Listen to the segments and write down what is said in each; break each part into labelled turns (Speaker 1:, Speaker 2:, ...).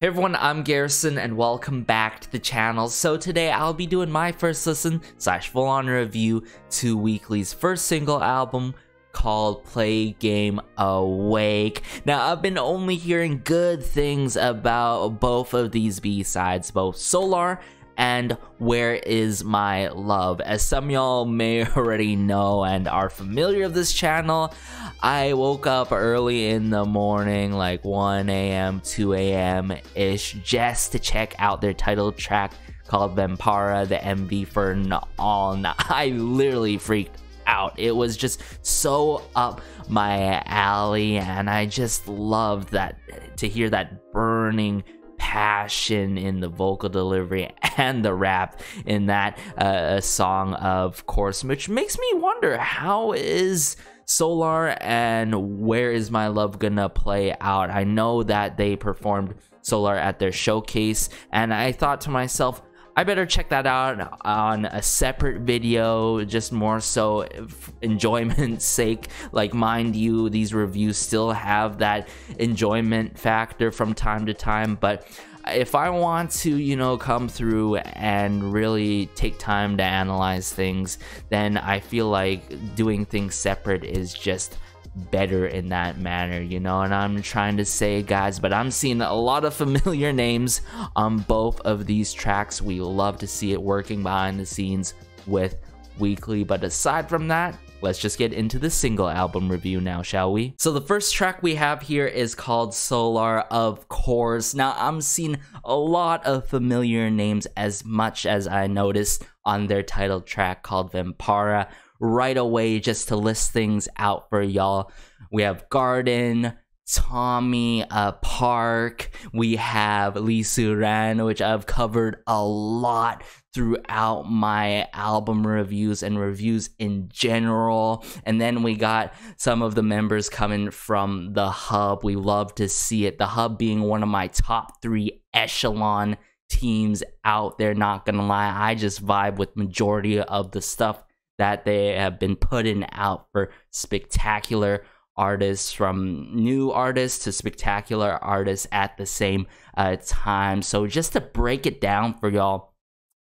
Speaker 1: Hey everyone, I'm Garrison and welcome back to the channel. So today I'll be doing my first listen / full-on review to Weekly's first single album called Play Game Awake. Now I've been only hearing good things about both of these B-sides, both Solar and Where Is My Love. As some y'all may already know and are familiar with this channel, I woke up early in the morning, like 1 a.m., 2 a.m. ish, just to check out their title track called Vampara, the MV for All. I literally freaked out. It was just so up my alley, and I just loved that, to hear that burning passion in the vocal delivery and the rap in that song, of course, which makes me wonder, how is Solar and Where Is My Love gonna play out? I know that they performed Solar at their showcase, and I thought to myself, I better check that out on a separate video, just more so enjoyment's sake. Like, mind you, these reviews still have that enjoyment factor from time to time, but if I want to, you know, come through and really take time to analyze things, then I feel like doing things separate is just better in that manner, you know. And I'm trying to say, guys, but I'm seeing a lot of familiar names on both of these tracks. We love to see it working behind the scenes with Weekly, but aside from that, let's just get into the single album review now, shall we? So the first track we have here is called Solar, of course. Now I'm seeing a lot of familiar names, as much as I noticed on their title track called Vampara. Right away, just to list things out for y'all, we have Garden, Tommy, Park, we have Lee Suran, which I've covered a lot throughout my album reviews and reviews in general. And then we got some of the members coming from the Hub. We love to see it. The Hub being one of my top 3 echelon teams out there, not gonna lie. I just vibe with majority of the stuff that they have been putting out for spectacular artists, from new artists to spectacular artists at the same time. So just to break it down for y'all,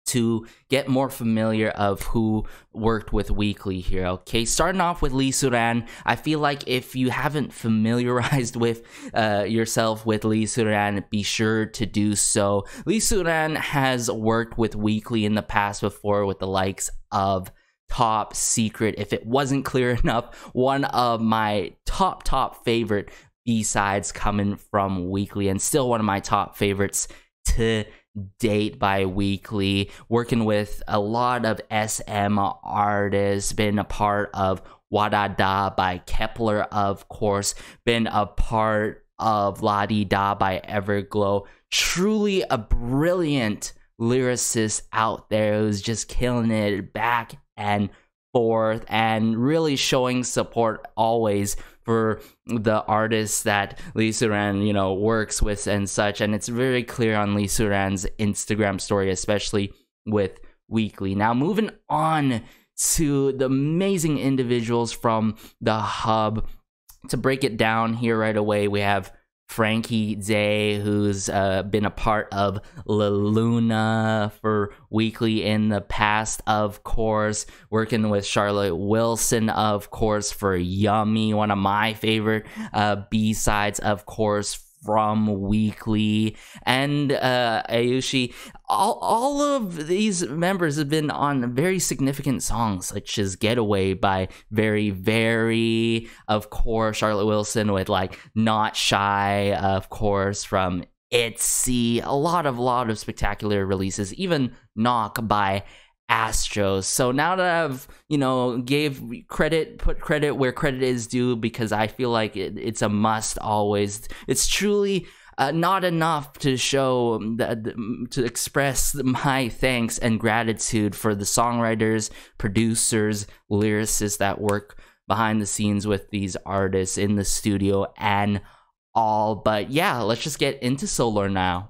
Speaker 1: to get more familiar of who worked with Weekly here, okay? Starting off with Lee Suran, I feel like if you haven't familiarized with yourself with Lee Suran, be sure to do so. Lee Suran has worked with Weekly in the past before with the likes of Top Secret. If it wasn't clear enough, one of my top favorite B-sides coming from Weekly, and still one of my top favorites to date by Weekly. Working with a lot of SM artists, been a part of Wadada by Kepler, of course, been a part of La Di Da by Everglow. Truly a brilliant lyricist out there who's just killing it back and forth, and really showing support always for the artists that Lee Suran, you know, works with and such. And it's very clear on Lee Suran's Instagram story, especially with Weekly. Now moving on to the amazing individuals from the Hub. To break it down here right away, we have Frankie Day, who's been a part of La Luna for Weekly in the past, of course. Working with Charlotte Wilson, of course, for Yummy, one of my favorite B-sides, of course, from Weekly. And Ayushi. All of these members have been on very significant songs, such as Getaway by Very, of course, Charlotte Wilson with like Not Shy, of course, from ITZY. A lot of spectacular releases, even Knock by Astros. So now that I've, you know, put credit where credit is due, because I feel like it's a must always. It's truly not enough to show to express my thanks and gratitude for the songwriters, producers, lyricists that work behind the scenes with these artists in the studio and all. But yeah, let's just get into Solar now.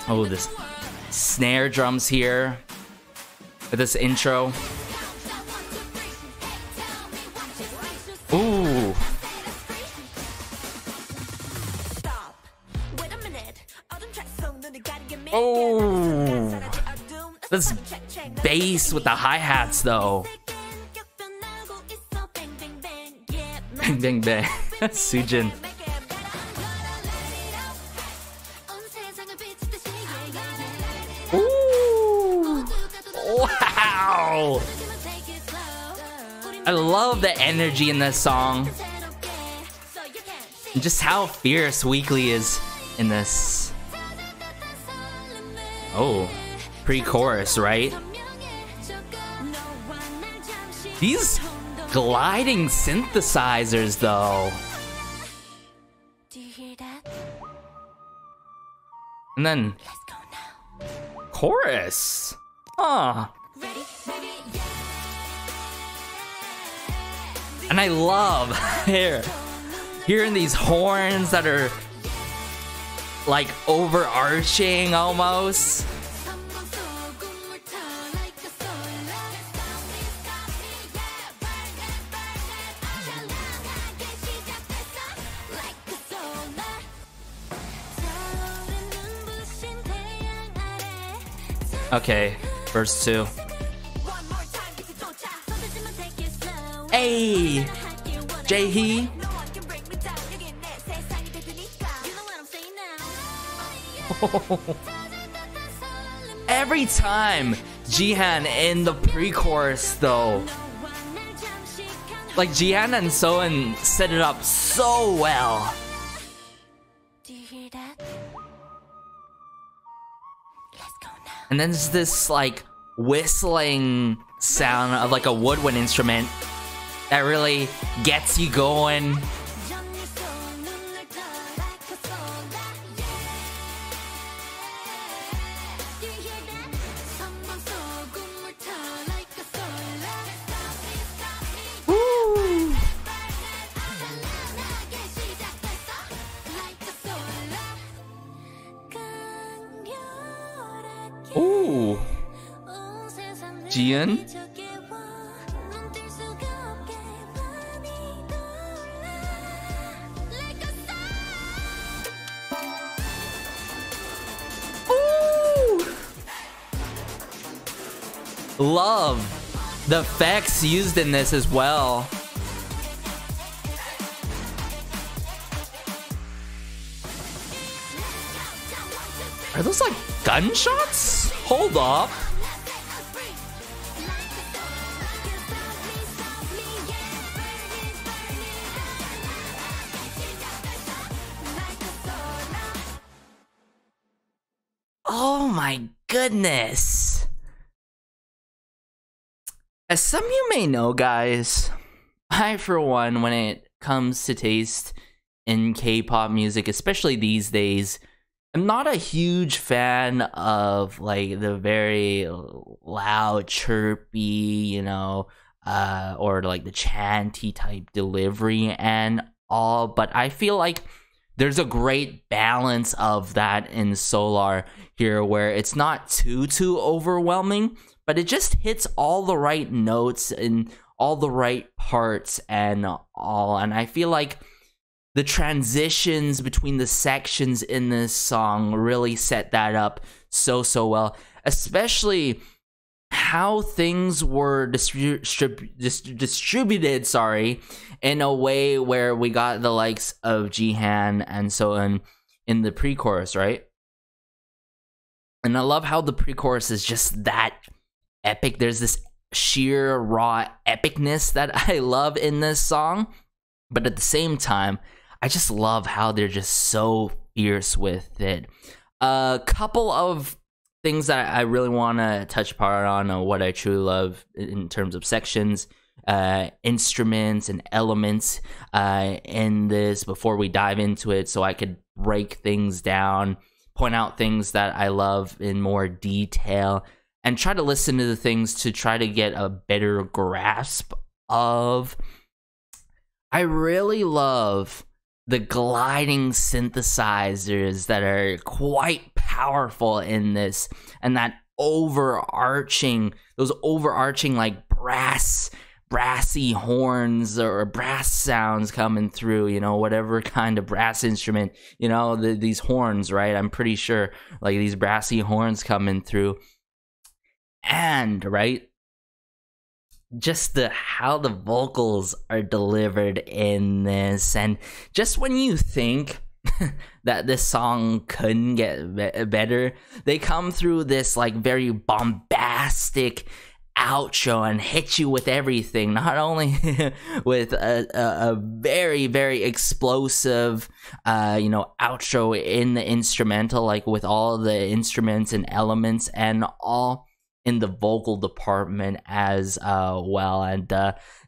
Speaker 1: Oh, this snare drums here with this intro. This bass with the hi-hats though. Bang bang bang. Sujin. Ooh. Wow. I love the energy in this song. And just how fierce Weeekly is in this. Oh, pre-chorus, right? These gliding synthesizers, though. And then chorus. Huh. And I love hearing these horns that are like overarching almost. Okay, verse 2. Hey, Jaehee. Every time Jihan in the pre-chorus though, like Jihan and Soen set it up so well. And then there's this like whistling sound of like a woodwind instrument that really gets you going. Ooh. Jian? Ooh. Love the effects used in this as well. Are those like gunshots? Hold up. Oh my goodness. As some of you may know, guys, I, for one, when it comes to taste in K-pop music, especially these days, I'm not a huge fan of like the very loud, chirpy, you know, or like the chanty type delivery and all, but I feel like there's a great balance of that in Solar here, where it's not too overwhelming, but it just hits all the right notes in all the right parts and all, and I feel like the transitions between the sections in this song really set that up so well, especially how things were distributed, sorry, in a way where we got the likes of Jihan and so on in the pre-chorus, right? And I love how the pre-chorus is just that epic. There's this sheer raw epicness that I love in this song, but at the same time, I just love how they're just so fierce with it. A couple of things that I really want to touch upon on what I truly love in terms of sections, instruments and elements in this before we dive into it, so I could break things down, point out things that I love in more detail, and try to listen to the things to try to get a better grasp of. I really love the gliding synthesizers that are quite powerful in this, and that those overarching like brassy horns or brass sounds coming through, you know, whatever kind of brass instrument, you know, these horns, right? I'm pretty sure like these brassy horns coming through. and right, just how the vocals are delivered in this, and just when you think that this song couldn't get better, they come through this like very bombastic outro and hit you with everything. Not only with a very, very explosive outro in the instrumental, like with all the instruments and elements, and all in the vocal department as well. And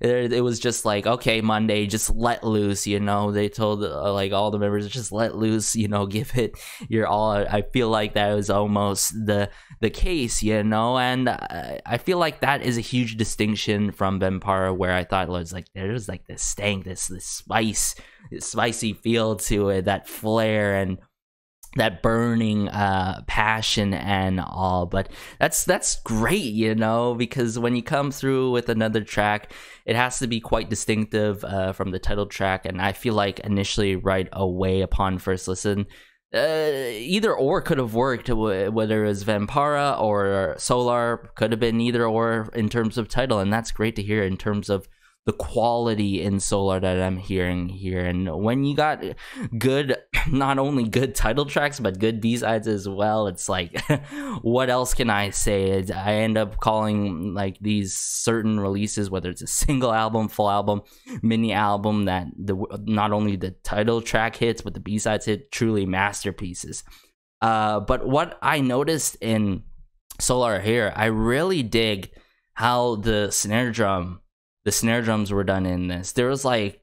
Speaker 1: it was just like, okay, Monday, just let loose, they told like all the members, just let loose, give it your all. I feel like that was almost the case, and I feel like that is a huge distinction from Vampara, where I thought it was like there's like this stank, this spicy feel to it, that flair and that burning passion and all. But that's great, because when you come through with another track, it has to be quite distinctive from the title track. And I feel like initially right away upon first listen, either or could have worked, whether it was Vampara or Solar, could have been either or in terms of title. And that's great to hear in terms of the quality in Solar that I'm hearing here. And when you got good, not only good title tracks, but good B-sides as well, it's like, what else can I say? I end up calling like these certain releases, whether it's a single album, full album, mini album, that not only the title track hits, but the B-sides hit, truly masterpieces. But what I noticed in Solar here, I really dig how the snare drums were done in this. There was like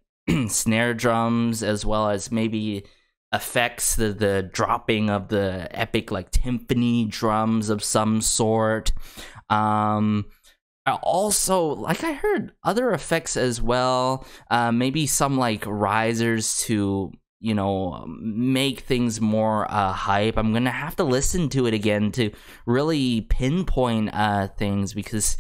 Speaker 1: snare drums, as well as maybe effects, the dropping of the epic like timpani drums of some sort. Also, like, I heard other effects as well, maybe some like risers to make things more hype. I'm gonna have to listen to it again to really pinpoint things, because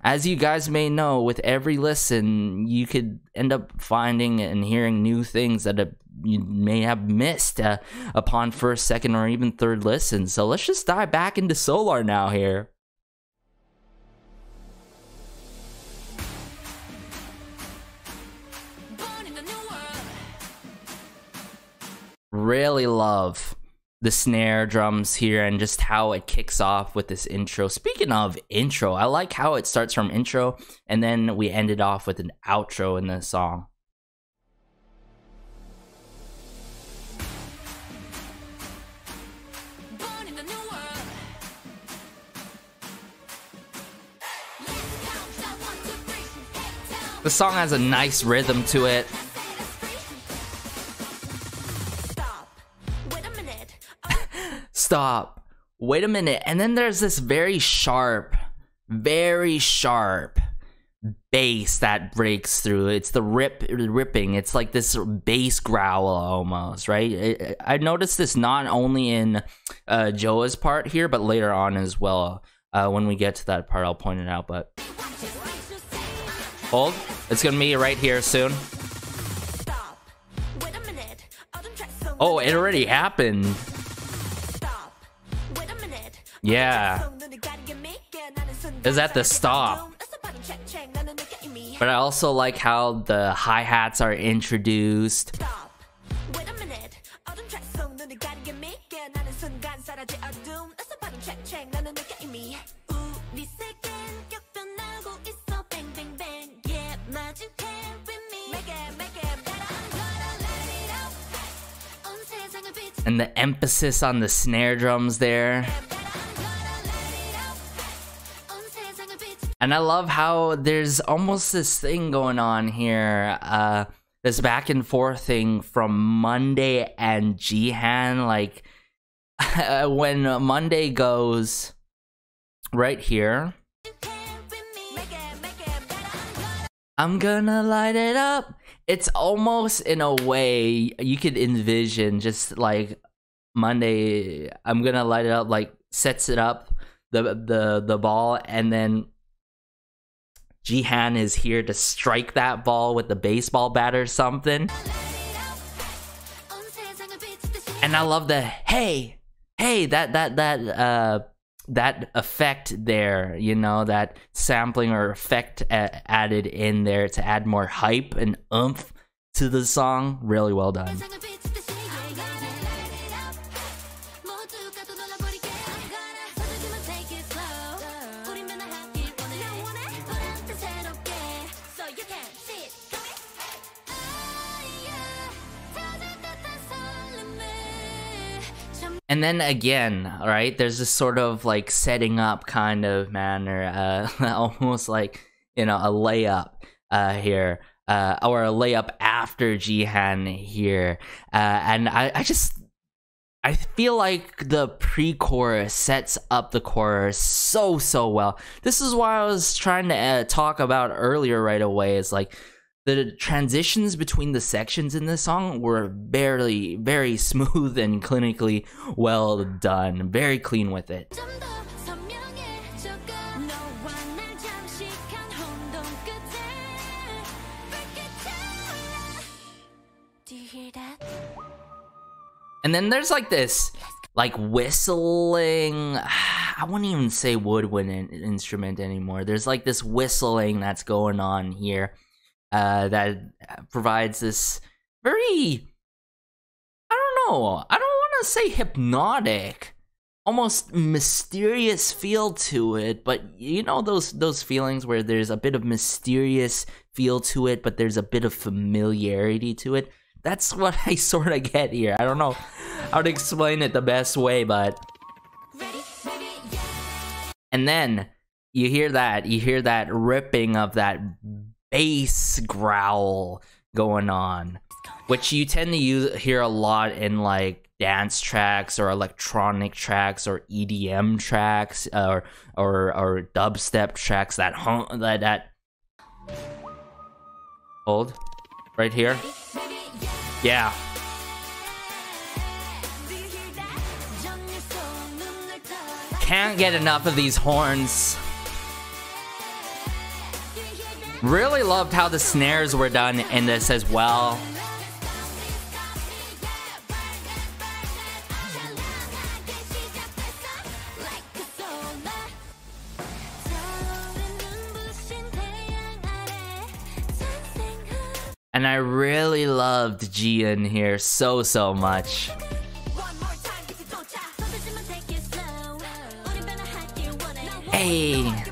Speaker 1: as you guys may know, with every listen, you could end up finding and hearing new things that you may have missed upon first, second, or even third listen. So let's just dive back into Solar now here. Really love the snare drums here and just how it kicks off with this intro. Speaking of intro, I like how it starts from intro and then we ended off with an outro in the song. The song has a nice rhythm to it. Stop. Wait a minute. And then there's this very sharp bass that breaks through. It's the ripping. It's like this bass growl almost, right? I noticed this not only in Joa's part here, but later on as well. When we get to that part, I'll point it out, but hold. It's gonna be right here soon. Oh, it already happened. Yeah. Is at the stop. But I also like how the hi-hats are introduced. And the emphasis on the snare drums there. And I love how there's almost this thing going on here, this back and forth thing from Monday and Jihan. Like, when Monday goes right here, I'm gonna light it up. It's almost, in a way, you could envision just like Monday, I'm gonna light it up, like sets it up, the ball, and then Jihan is here to strike that ball with the baseball bat or something. And I love the hey, that that effect there, you know, that sampling or effect added in there to add more hype and oomph to the song. Really well done. And then again, right, there's this sort of like setting up kind of manner, almost like, you know, a layup here, or a layup after Jihan here. And I feel like the pre-chorus sets up the chorus so well. This is why I was trying to talk about earlier right away. It's like, the transitions between the sections in this song were very smooth and clinically well done. Very clean with it. And then there's like this like whistling, I wouldn't even say woodwind instrument anymore. There's like this whistling that's going on here. That provides this very, I don't know, I don't want to say hypnotic, almost mysterious feel to it, but you know those feelings where there's a bit of mysterious feel to it, but there's a bit of familiarity to it. That's what I sort of get here. I don't know how to explain it the best way, but... And then you hear that ripping of that bass growl going on, which you tend to hear a lot in like dance tracks or electronic tracks or EDM tracks or dubstep tracks. That hold right here, yeah. Can't get enough of these horns. Really loved how the snares were done in this as well. And I really loved Jian here so much. Hey.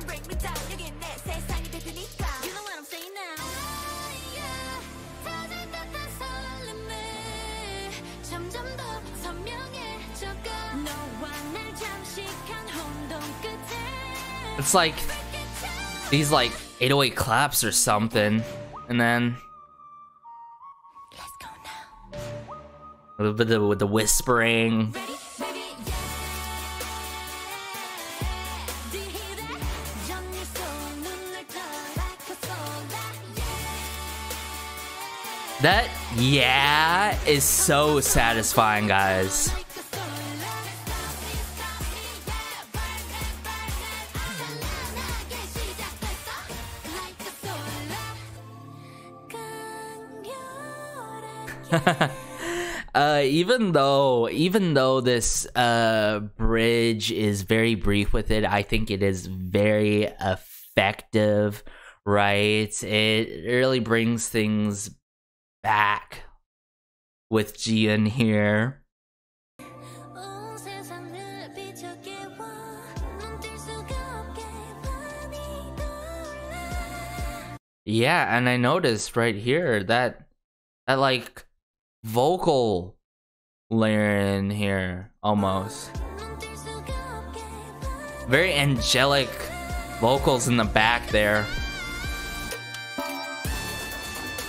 Speaker 1: It's like these like 808 claps or something, and then a little bit with the whispering. That yeah is so satisfying, guys. Even though this bridge is very brief with it, I think it is very effective, right? It really brings things back with Jian here. Yeah, and I noticed right here that like vocal layer in here almost. Very angelic vocals in the back there.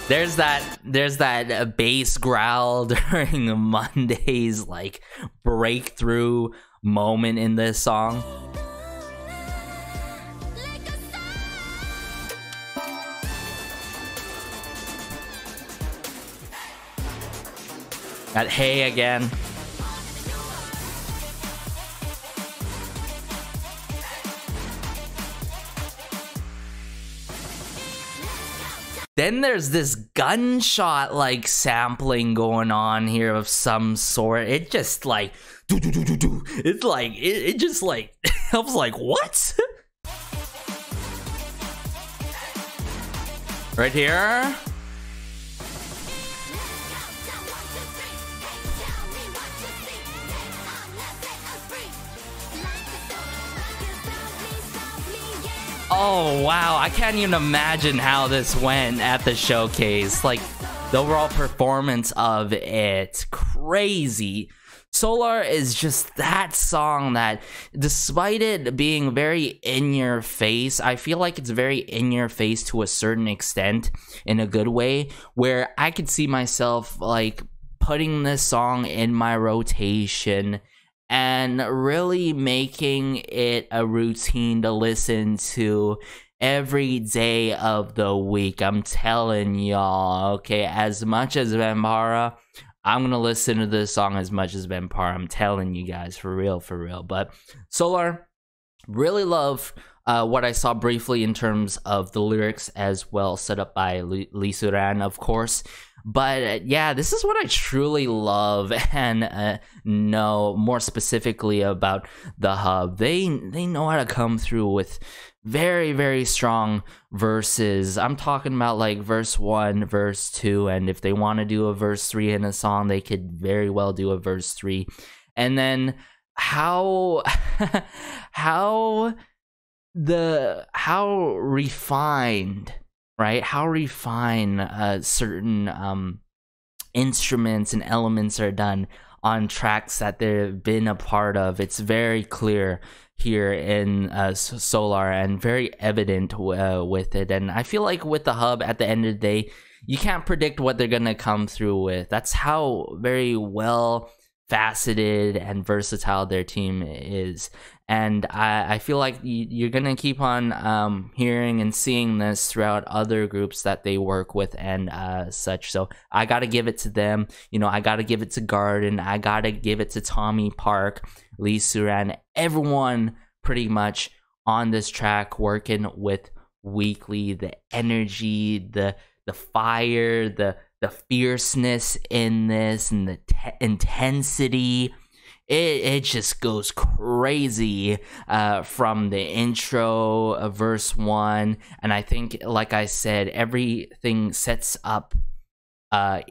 Speaker 1: There's that bass growl during Monday's like breakthrough moment in this song. That hey again. Then there's this gunshot like sampling going on here of some sort. It just like do do do do do. It's like it just like I was like, what? Right here. Oh wow, I can't even imagine how this went at the showcase. Like, the overall performance of it, crazy. Solar is just that song that, despite it being very in your face, I feel like it's very in your face to a certain extent, in a good way, where I could see myself like putting this song in my rotation and really making it a routine to listen to every day of the week. I'm telling y'all, okay, as much as Vampara, I'm gonna listen to this song as much as Vampara. I'm telling you guys, for real, for real. But Solar, really love what I saw briefly in terms of the lyrics as well, set up by Lee Suran, of course. But yeah, this is what I truly love and know more specifically about the Hub. They know how to come through with very, very strong verses. I'm talking about like verse 1, verse 2, and if they want to do a verse 3 in a song, they could very well do a verse 3. And then how refined, right? How refined certain instruments and elements are done on tracks that they've been a part of. It's very clear here in Solar and very evident with it. And I feel like with the Hub, at the end of the day, you can't predict what they're gonna come through with. That's how very well faceted and versatile their team is. And I feel like you're gonna keep on hearing and seeing this throughout other groups that they work with and such. So I gotta give it to them. You know, I gotta give it to Garden. I gotta give it to Tommy Park, Lee Suran, everyone pretty much on this track working with Weeekly. The energy, the fire, the fierceness in this, and the intensity. It just goes crazy from the intro of verse 1, and I think, like I said, everything sets up,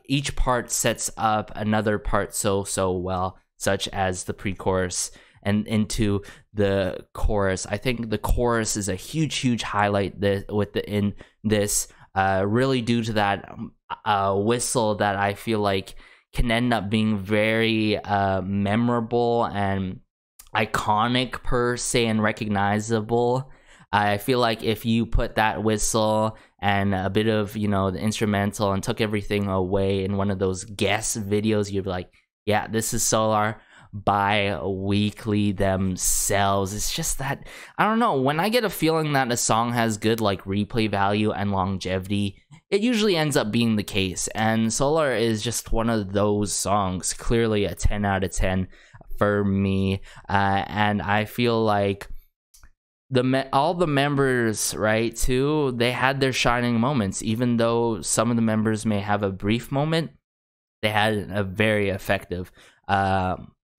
Speaker 1: each part sets up another part so well, such as the pre-chorus and into the chorus. I think the chorus is a huge highlight in this, really due to that whistle that I feel like can end up being very memorable and iconic per se and recognizable. I feel like if you put that whistle and a bit of, you know, the instrumental and took everything away in one of those guest videos, you'd be like, yeah, this is Solar by Weeekly themselves. It's just that, I don't know, when I get a feeling that a song has good like replay value and longevity, it usually ends up being the case, and Solar is just one of those songs. Clearly a 10 out of 10 for me, and I feel like all the members, right, too, they had their shining moments. Even though some of the members may have a brief moment, they had a very effective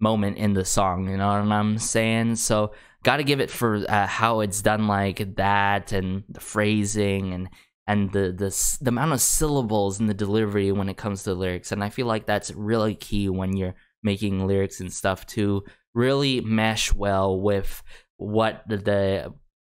Speaker 1: moment in the song, you know what I'm saying? So gotta give it for how it's done like that, and the phrasing and the amount of syllables in the delivery when it comes to lyrics. And I feel like that's really key when you're making lyrics and stuff, to really mesh well with what the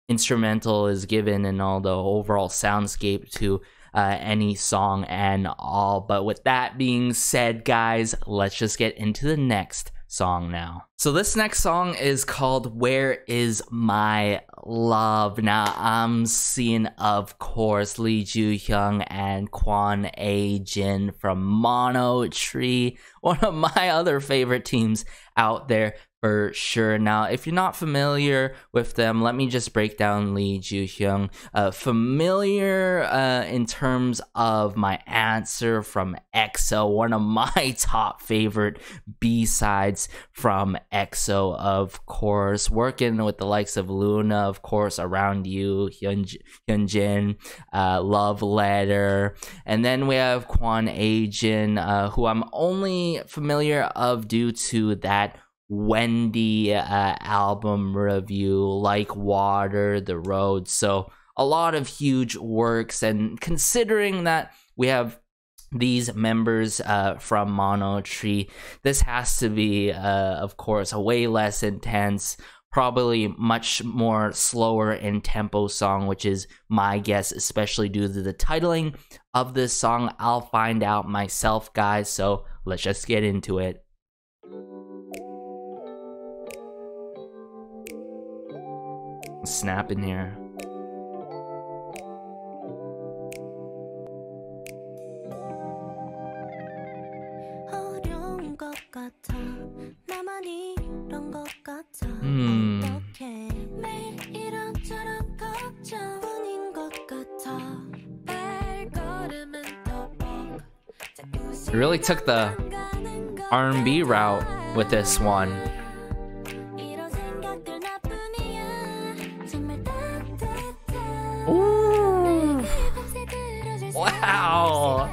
Speaker 1: instrumental is given and all the overall soundscape to any song and all. But with that being said, guys, let's just get into the next song now. So this next song is called Where Is My Love. Now I'm seeing, of course, Lee Ju-hyung and Kwon A-jin from Mono Tree, one of my other favorite teams out there for sure. Now, if you're not familiar with them, let me just break down Lee Ju-hyung. Familiar in terms of my answer from EXO, one of my top favorite B-sides from EXO, of course. Working with the likes of Luna, of course, Around You, Hyunjin, Love Letter. And then we have Kwon Aejin, who I'm only familiar of due to that Wendy album review, Like Water, The Road. So a lot of huge works, and considering that we have these members from Mono Tree, this has to be of course a way less intense, probably much more slower in tempo song, which is my guess, especially due to the titling of this song. I'll find out myself, guys, so let's just get into it. Snap in here. It really took the R&B route with this one. Ooh. Wow.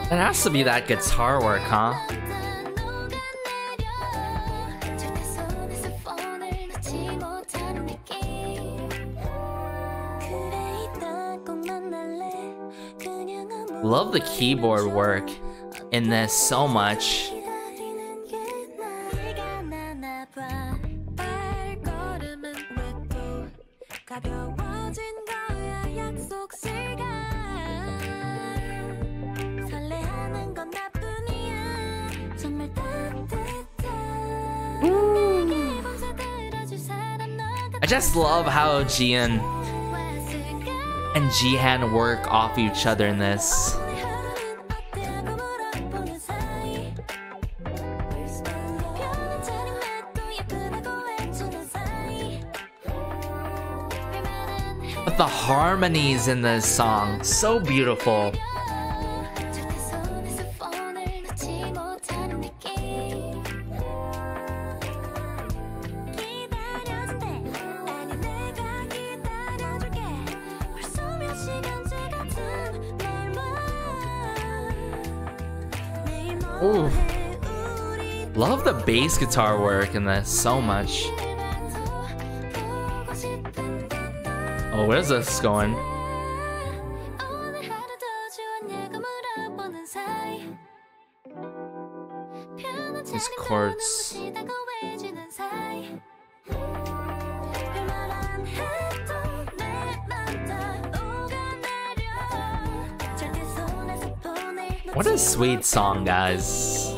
Speaker 1: It has to be that guitar work, huh? Love the keyboard work in this so much. I just love how Jian and Jihan work off each other in this. But the harmonies in this song, so beautiful. Ooh. Love the bass guitar work in this so much. Oh, where's this going? These chords. What a sweet song, guys.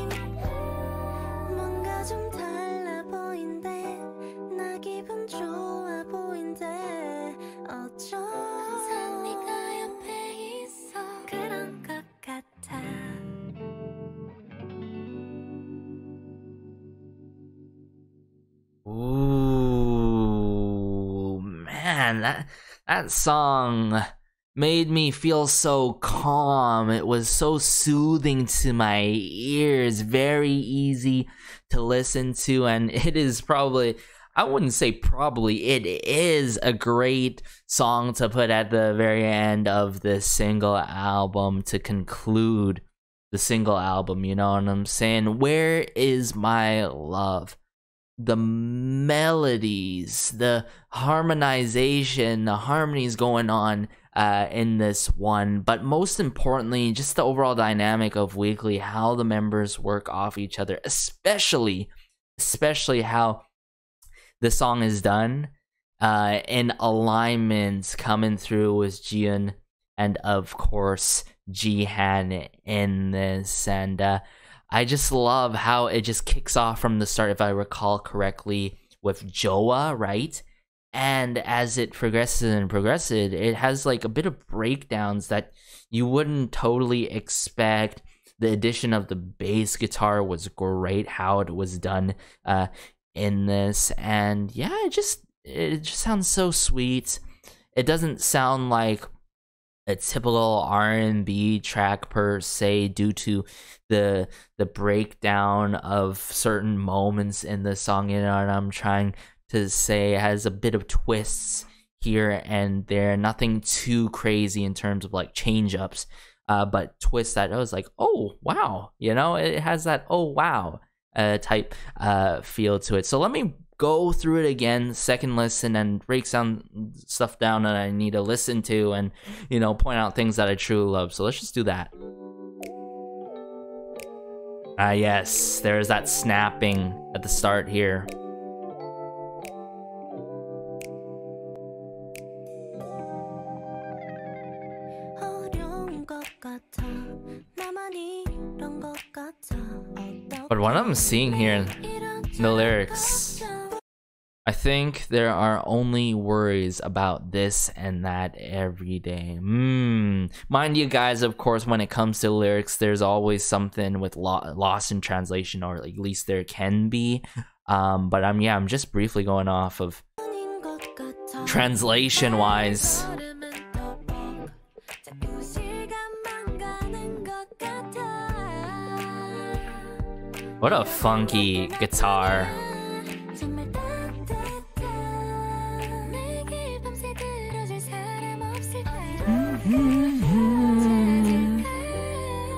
Speaker 1: Ooh, man, that song made me feel so calm. It was so soothing to my ears, very easy to listen to, and it is probably, I wouldn't say probably, it is a great song to put at the very end of this single album to conclude the single album, you know what I'm saying? Where is my love? The melodies, the harmonization, the harmonies going on in this one, but most importantly, just the overall dynamic of Weeekly, how the members work off each other, especially how the song is done in alignments coming through with Jian and of course Jihan in this. And I just love how it just kicks off from the start, if I recall correctly, with Joa, right? And as it progresses and progresses, it has like a bit of breakdowns that you wouldn't totally expect. The addition of the bass guitar was great, how it was done in this, and yeah, it just sounds so sweet. It doesn't sound like a typical R&B track per se, due to the breakdown of certain moments in the song. You know what I'm trying to say? It has a bit of twists here and there, nothing too crazy in terms of like change ups, but twists that I was like, oh wow, you know, it has that oh wow type feel to it. So let me go through it again, second listen, and break some stuff down that I need to listen to, and you know, point out things that I truly love. So let's just do that. Yes, there's that snapping at the start here. But what I'm seeing here in the lyrics, I think there are only worries about this and that every day. Mind you guys, of course, when it comes to lyrics, there's always something with lost in translation, or at least there can be. But I'm just briefly going off of translation wise. What a funky guitar.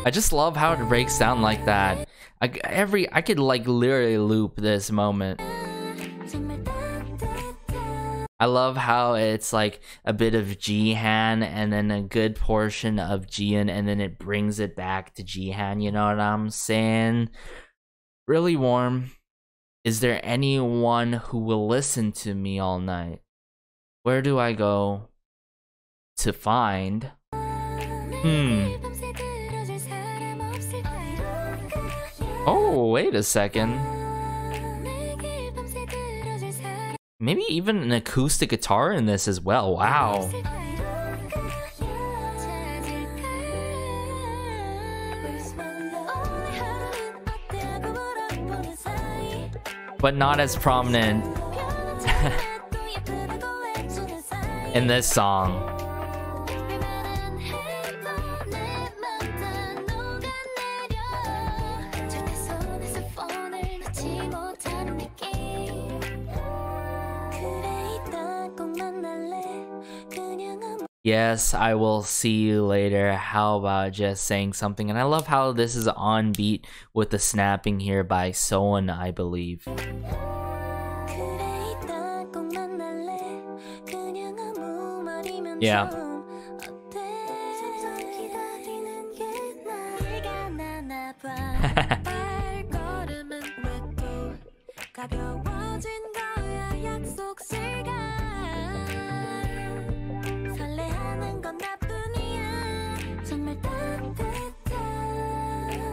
Speaker 1: I just love how it breaks down like that. I could like literally loop this moment. I love how it's like a bit of Jihan and then a good portion of Jian, and then it brings it back to Jihan, you know what I'm saying? Really warm. Is there anyone who will listen to me all night? Where do I go to find? Oh, wait a second. Maybe even an acoustic guitar in this as well. Wow. But not as prominent in this song. Yes, I will see you later. How about just saying something? And I love how this is on beat with the snapping here by Soan, I believe. Yeah.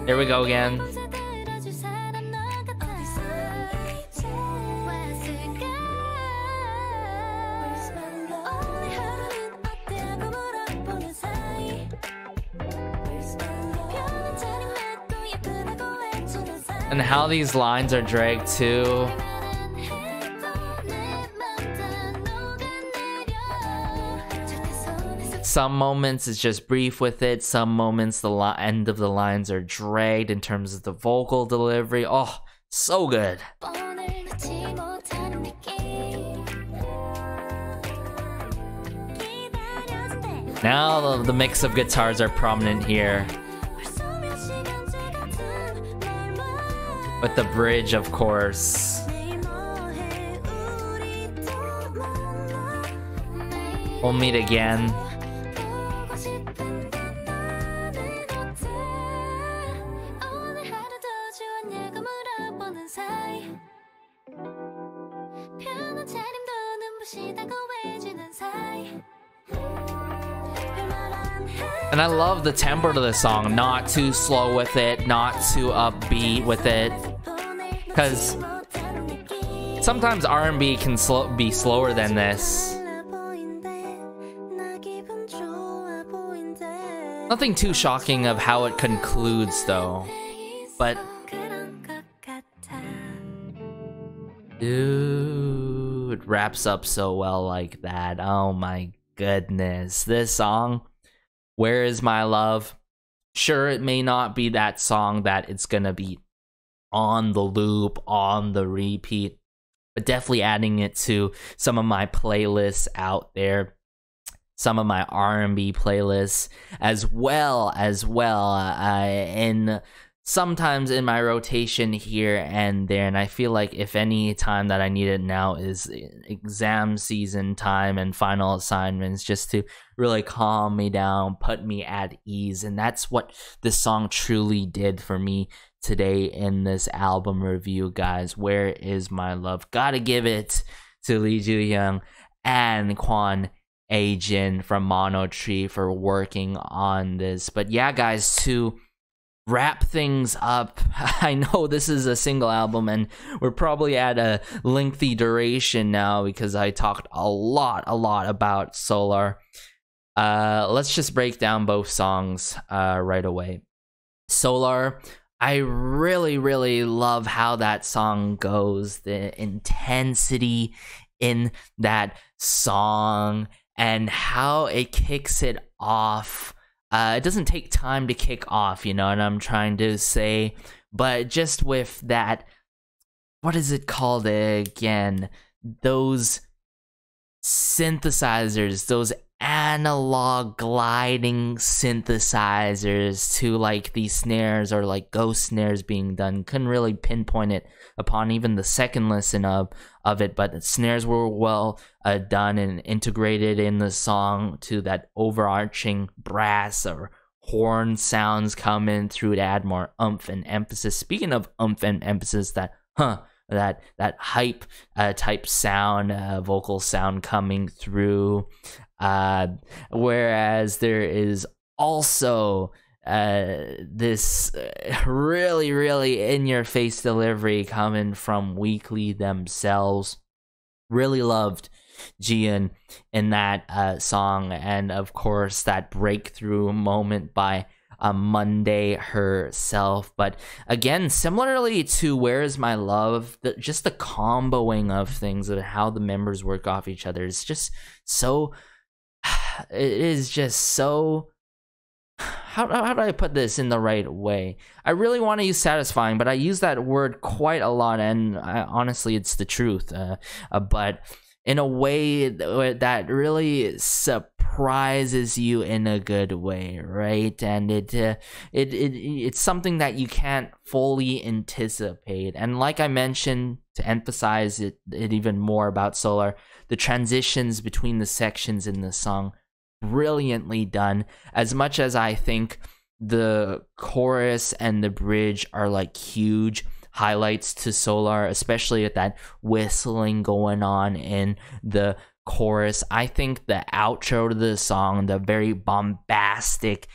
Speaker 1: Here we go again. And how these lines are dragged too. Some moments it's just brief with it. Some moments the end of the lines are dragged in terms of the vocal delivery. Oh, so good. Now the mix of guitars are prominent here. With the bridge, of course. We'll meet again. And I love the tempo to the song, not too slow with it, not too upbeat with it, because sometimes R&B can be slower than this. Nothing too shocking of how it concludes though, but dude, it wraps up so well like that. Oh my goodness, this song, Where Is My Love? Sure, it may not be that song that it's gonna be on the loop, on the repeat, but definitely adding it to some of my playlists out there, some of my R&B playlists as well, and sometimes in my rotation here and there. And I feel like if any time that I need it now is exam season time and final assignments, just to really calm me down, put me at ease. And that's what this song truly did for me today in this album review, guys. Where Is My Love? Gotta give it to Lee Ju-young and Kwon A-jin from Mono Tree for working on this. But yeah, guys, to wrap things up, I know this is a single album and we're probably at a lengthy duration now because I talked a lot about Solar. Let's just break down both songs right away. Solar, I really love how that song goes, the intensity in that song and how it kicks it off. It doesn't take time to kick off, you know what I'm trying to say, but just with that, what is it called again? Those synthesizers, those analog gliding synthesizers to like these snares or like ghost snares being done. Couldn't really pinpoint it upon even the second listen of it, but the snares were well done and integrated in the song to that overarching brass or horn sounds coming through to add more oomph and emphasis. Speaking of oomph and emphasis, that that hype type sound, vocal sound coming through. Whereas there is also this really in your face delivery coming from Weeekly themselves. Really loved Jian in that song, and of course that breakthrough moment by Monday herself. But again, similarly to Where Is My Love, just the comboing of things and how the members work off each other is just so, it is just so, how do I put this in the right way? I really want to use satisfying, but I use that word quite a lot, and honestly it's the truth, but in a way that really surprises you in a good way, right? And it's something that you can't fully anticipate. And like I mentioned, to emphasize it even more about Solar, the transitions between the sections in the song, brilliantly done. As much as I think the chorus and the bridge are like huge highlights to Solar, especially with that whistling going on in the chorus, I think the outro to the song, the very bombastic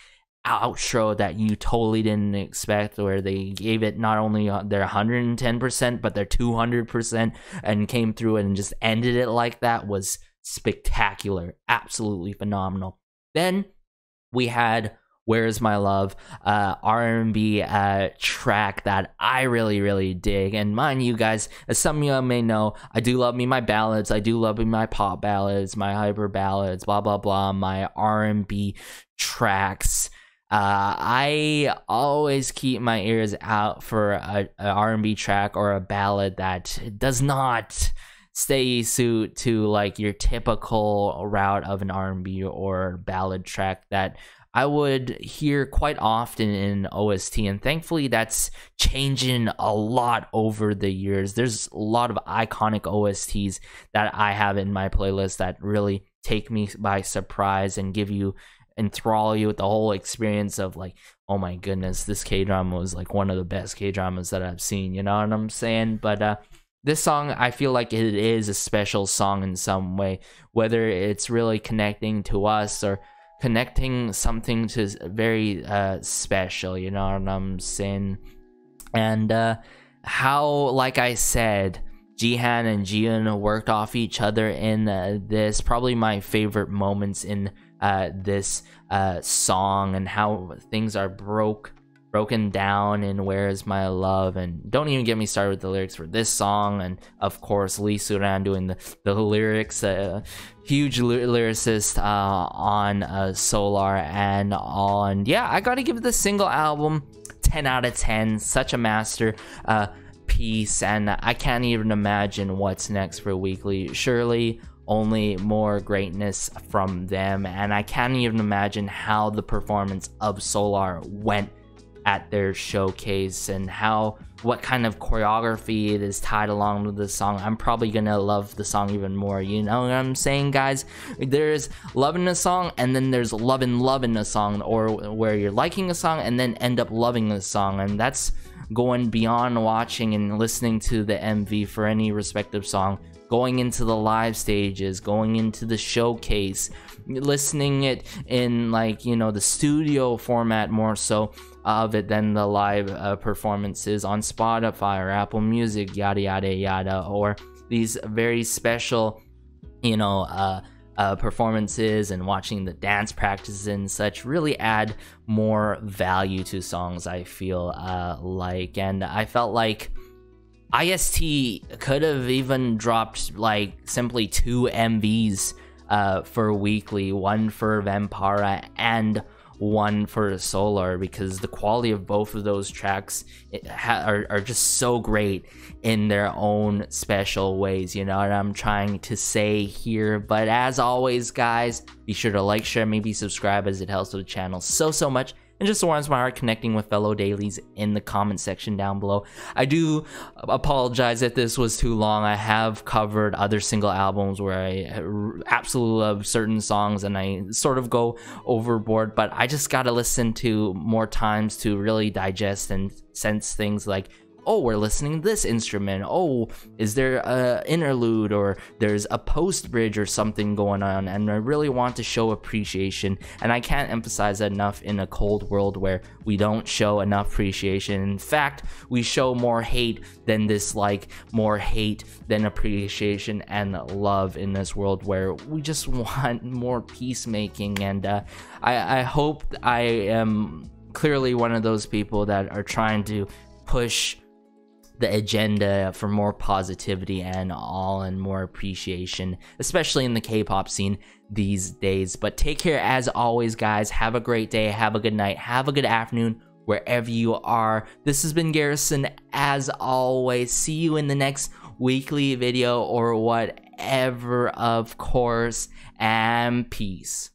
Speaker 1: outro that you totally didn't expect, where they gave it not only their 110% but their 200% and came through and just ended it like that, was spectacular, absolutely phenomenal. Then we had Where Is My Love, R&B track that I really dig. And mind you guys, as some of you may know, I do love me my ballads, I do love me my pop ballads, my hyper ballads, blah blah blah, my R&B tracks. I always keep my ears out for a R&B track or a ballad that does not stay suit to like your typical route of an R&B or ballad track that I would hear quite often in OST, and thankfully that's changing a lot over the years. There's a lot of iconic OSTs that I have in my playlist that really take me by surprise and enthrall you with the whole experience of like, oh my goodness, this K-drama was like one of the best K-dramas that I've seen, you know what I'm saying? But this song, I feel like it is a special song in some way, whether it's really connecting to us or connecting something to very special, you know what I'm saying? And how, like I said, Jihan and Jiun worked off each other in this, probably my favorite moments in this song, and how things are broken down in Where Is My Love. And don't even get me started with the lyrics for this song. And of course, Lee Suran doing the lyrics, huge lyricist on Solar and all. And yeah, I gotta give this single album 10 out of 10. Such a master piece, and I can't even imagine what's next for Weeekly. Surely only more greatness from them, and I can't even imagine how the performance of Solar went at their showcase, and what kind of choreography it is tied along with the song. I'm probably gonna love the song even more, you know what I'm saying, guys? There's loving a song, and then there's loving a song, or where you're liking a song and then end up loving the song. And that's going beyond watching and listening to the MV for any respective song, going into the live stages, going into the showcase, listening it in, like, you know, the studio format more so of it than the live performances on Spotify or Apple Music, yada yada yada, or these very special, you know, performances, and watching the dance practices and such really add more value to songs, I feel like. And I felt like IST could have even dropped like simply 2 MVs for Weeekly, one for Vampara and one for Solar, because the quality of both of those tracks are just so great in their own special ways, you know what I'm trying to say here. But as always, guys, be sure to like, share, maybe subscribe, as it helps with the channel so much, and just warms my heart connecting with fellow dailies in the comment section down below. I do apologize if this was too long. I have covered other single albums where I absolutely love certain songs and I sort of go overboard, but I just gotta listen to more times to really digest and sense things like, oh, we're listening to this instrument, oh, is there a interlude, or there's a post bridge or something going on, and I really want to show appreciation. And I can't emphasize that enough in a cold world where we don't show enough appreciation. In fact, we show more hate than dislike, more hate than appreciation and love in this world where we just want more peacemaking. And I hope I am clearly one of those people that are trying to push the agenda for more positivity and all, and more appreciation, especially in the K-pop scene these days. But take care as always, guys. Have a great day, have a good night, have a good afternoon wherever you are. This has been Garrison as always. See you in the next Weeekly video or whatever, of course, and peace.